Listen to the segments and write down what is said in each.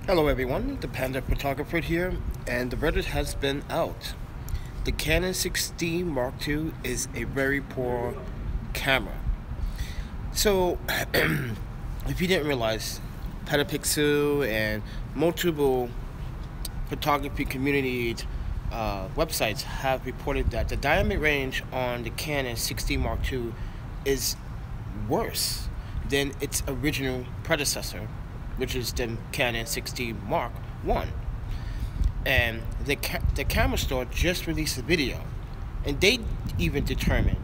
Hello everyone, ThePandaPhotographer here, and the verdict has been out. The Canon 6D Mark II is a very poor camera. So, if you didn't realize, PetalPixel and multiple photography community websites have reported that the dynamic range on the Canon 6D Mark II is worse than its original predecessor, which is the Canon 6D Mark I. And the camera store just released a video, and they even determined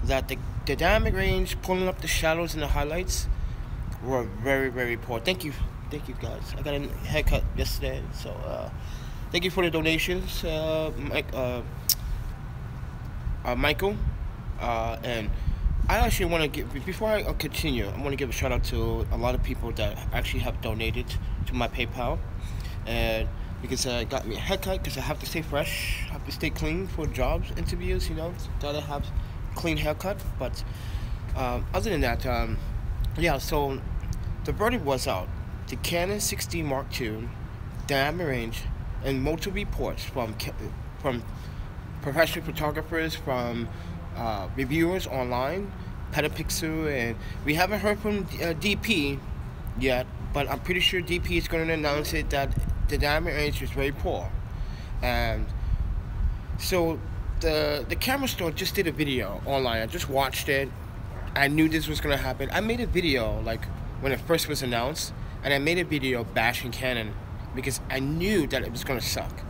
that the dynamic range, pulling up the shadows and the highlights, were very, very poor. Thank you guys. I got a haircut yesterday, so thank you for the donations, Michael, and I actually want to give, before I continue, I want to give a shout out to a lot of people that actually have donated to my PayPal, and because I got me a haircut, because I have to stay fresh, I have to stay clean for jobs, interviews, gotta have clean haircut. But other than that, yeah, so the verdict was out. The Canon 6D Mark II dynamic range, and multiple reports from professional photographers, from reviewers online, PetalPixel, and we haven't heard from DP yet, but I'm pretty sure DP is going to announce it that the dynamic range is very poor. And so the camera store just did a video online. I just watched it. I knew this was going to happen. I made a video like when it first was announced, and I made a video bashing Canon because I knew that it was going to suck.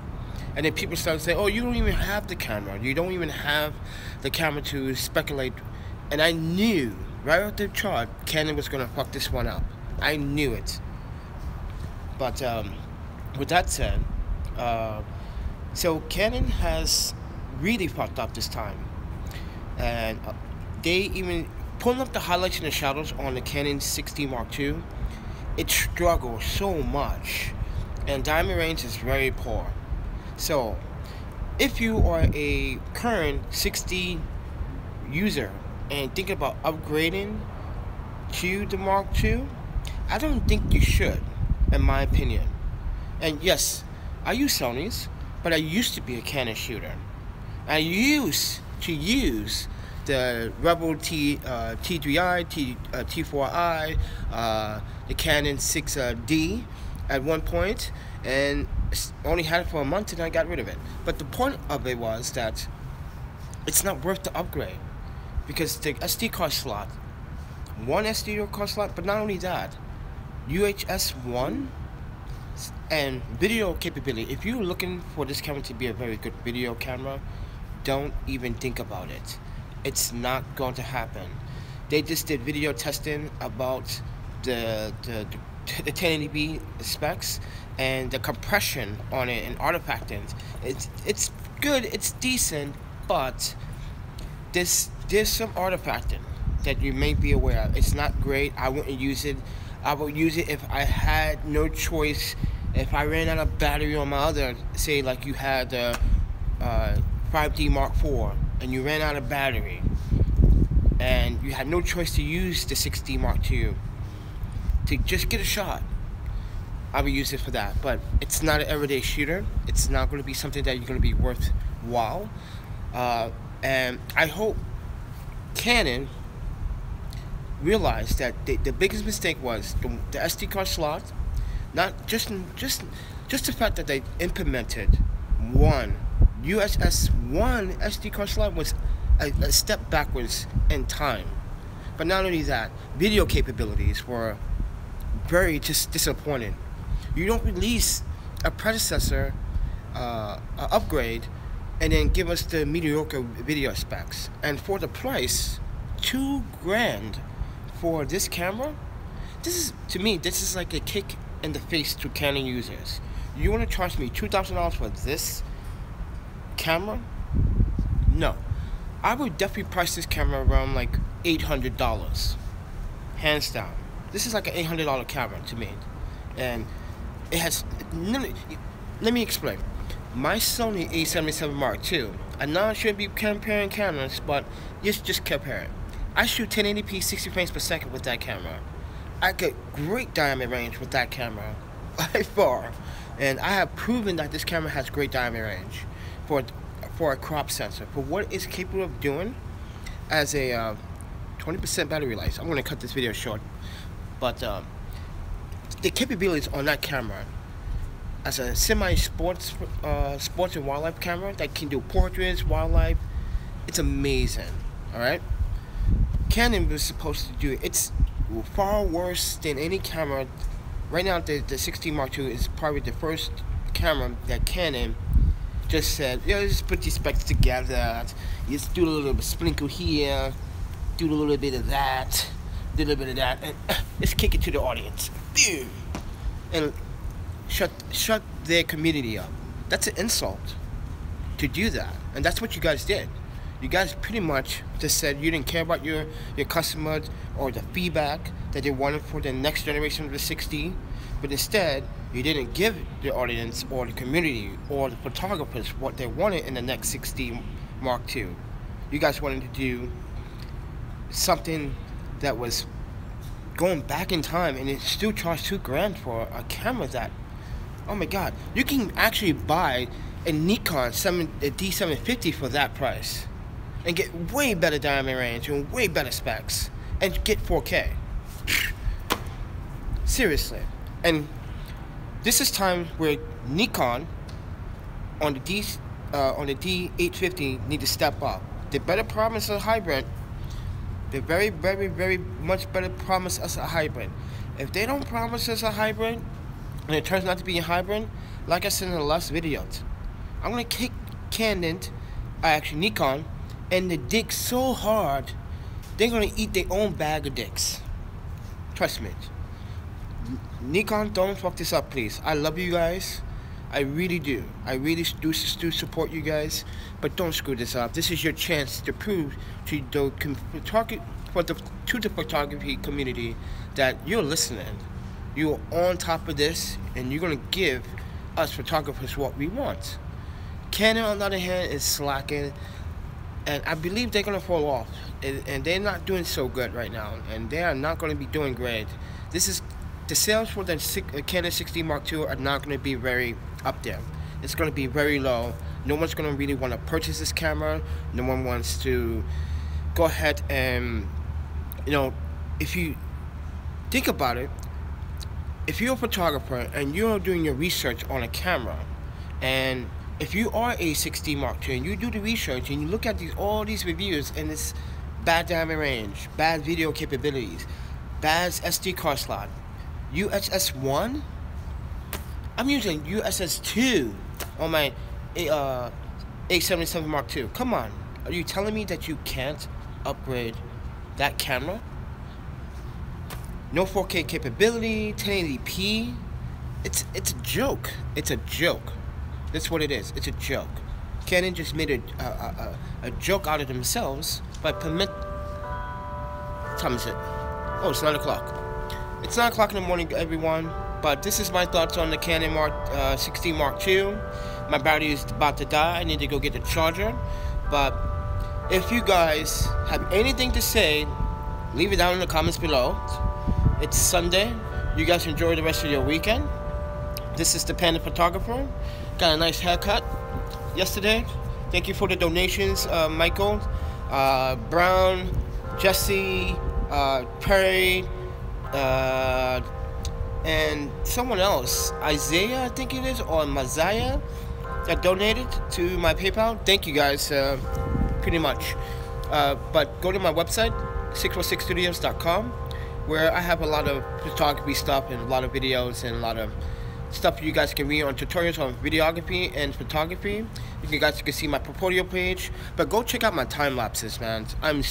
And then people started saying, oh, you don't even have the camera. You don't even have the camera to speculate. And I knew, right off the chart, Canon was going to fuck this one up. I knew it. But with that said, so Canon has really fucked up this time. And they even, pulling up the highlights and the shadows on the Canon 6D Mark II, it struggles so much. And dynamic range is very poor. So, if you are a current 6D user and think about upgrading to the Mark II, I don't think you should, in my opinion. And yes, I use Sony's, but I used to be a Canon shooter. I used to use the Rebel T3i, T4i, the Canon 6D at one point, and only had it for a month and I got rid of it. But the point of it was that it's not worth the upgrade, because the SD card slot, one SD card slot, but not only that, UHS 1 and video capability. If you're looking for this camera to be a very good video camera, don't even think about it. It's not going to happen. They just did video testing about the 1080p specs and the compression on it and artifacting. It's good, it's decent, but there's some artifacting that you may be aware of. It's not great. I wouldn't use it. I would use it if I had no choice. If I ran out of battery on my other, say like you had the 5D Mark IV and you ran out of battery and you had no choice to use the 6D Mark II to just get a shot, I would use it for that. But it's not an everyday shooter. It's not going to be something that you're going to be worthwhile. And I hope Canon realized that the biggest mistake was the SD card slot. Not just the fact that they implemented one UHS 1 SD card slot was a step backwards in time. But not only that, video capabilities were very just disappointing. You don't release a predecessor upgrade and then give us the mediocre video specs. And for the price, $2,000 for this camera, this is, to me, this is like a kick in the face to Canon users. You want to charge me $2,000 for this camera? No. I would definitely price this camera around like $800, hands down. This is like an $800 camera to me, and it has. Let me explain. My Sony A77 Mark II. I know I shouldn't be comparing cameras, but just compare it. I shoot 1080p 60 frames per second with that camera. I get great dynamic range with that camera. by far. And I have proven that this camera has great diamond range for a crop sensor, for what it's capable of doing as a 20% battery life. I'm going to cut this video short, but the capabilities on that camera as a semi-sports sports and wildlife camera that can do portraits, wildlife, it's amazing. All right, Canon was supposed to do it. It's far worse than any camera. Right now, the 16 Mark II is probably the first camera that Canon just said, yeah, just put these specs together. Just do a little bit of sprinkle here, do a little bit of that, do a little bit of that, and let's kick it to the audience. And shut their community up. That's an insult to do that, and that's what you guys did. You guys pretty much just said you didn't care about your customers or the feedback that they wanted for the next generation of the 6D, but instead you didn't give the audience or the community or the photographers what they wanted in the next 6D Mark II. You guys wanted to do something that was going back in time, and it still charged $2,000 for a camera that, oh my God, you can actually buy a Nikon D750 for that price and get way better diamond range and way better specs and get 4K. Seriously. And this is time where Nikon on the D850 need to step up. They better promise a hybrid. They very, very, very much better promise us a hybrid. If they don't promise us a hybrid and it turns out to be a hybrid, like I said in the last video, I'm gonna kick Nikon and the dick so hard they're gonna eat their own bag of dicks. Trust me. Nikon, don't fuck this up, please. I love you guys. I really do. I really do support you guys, but don't screw this up. This is your chance to prove to the photography community that you're listening. You're on top of this, and you're gonna give us photographers what we want. Canon, on the other hand, is slacking, and I believe they're gonna fall off. And they're not doing so good right now, and they are not gonna be doing great. The sales for the Canon 6D Mark II are not going to be very up there. It's going to be very low. No one's going to really want to purchase this camera. No one wants to go ahead and, you know, if you think about it, if you're a photographer and you're doing your research on a camera, and if you are a 6D Mark II and you do the research and you look at all these reviews and it's bad diamond range, bad video capabilities, bad SD card slot, USS1? I'm using USS2 on my 877 Mark II. Come on, are you telling me that you can't upgrade that camera? No 4K capability, 1080p. It's a joke. It's a joke. That's what it is. It's a joke. Canon just made a joke out of themselves by what time is it? Oh, it's 9 o'clock. It's 9 o'clock in the morning, everyone, but this is my thoughts on the Canon 6D Mark II. My battery is about to die. I need to go get the charger. But if you guys have anything to say, leave it down in the comments below. It's Sunday. You guys enjoy the rest of your weekend. This is the Panda Photographer. Got a nice haircut yesterday. Thank you for the donations, Michael, Brown, Jesse, Perry, and someone else, Isaiah, I think it is, or Mazaya, that donated to my PayPal. Thank you guys, pretty much. But go to my website, 616studios.com, where I have a lot of photography stuff and a lot of videos and a lot of stuff you guys can read on tutorials on videography and photography. You guys can see my portfolio page, but go check out my time lapses, man. I'm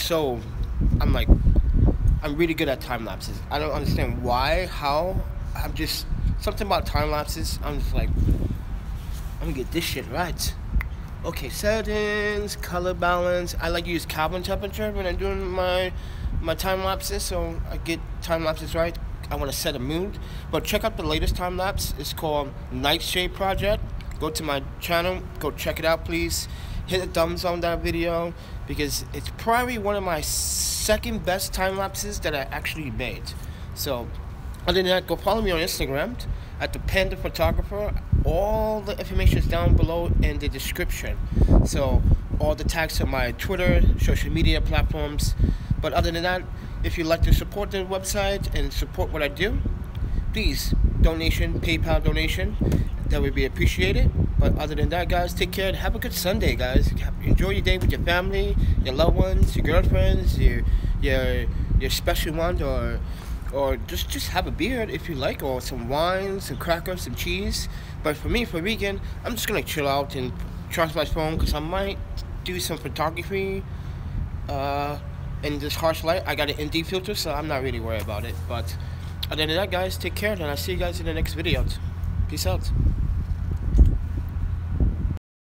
really good at time lapses. I don't understand why, how. I'm just something about time lapses. I'm just like, I'm gonna get this shit right. Okay, settings, color balance. I like to use Kelvin temperature when I'm doing my time lapses, so I get time lapses right. I want to set a mood. But check out the latest time lapse. It's called Nightshade Project. Go to my channel. Go check it out, please. Hit a thumbs on that video because it's probably one of my second best time lapses that I actually made. So other than that, go follow me on Instagram at the Panda Photographer. All the information is down below in the description. So all the tags to my Twitter, social media platforms. But other than that, if you'd like to support the website and support what I do, please, donation, PayPal donation, that would be appreciated. But other than that, guys, take care and have a good Sunday, guys. Enjoy your day with your family, your loved ones, your girlfriends, your special one, or just have a beer if you like, or some wine, some crackers, some cheese. But for me, for vegan, I'm just gonna chill out and charge my phone, because I might do some photography in this harsh light. I got an ND filter, so I'm not really worried about it. But other than that, guys, take care, and I'll see you guys in the next video. Peace out.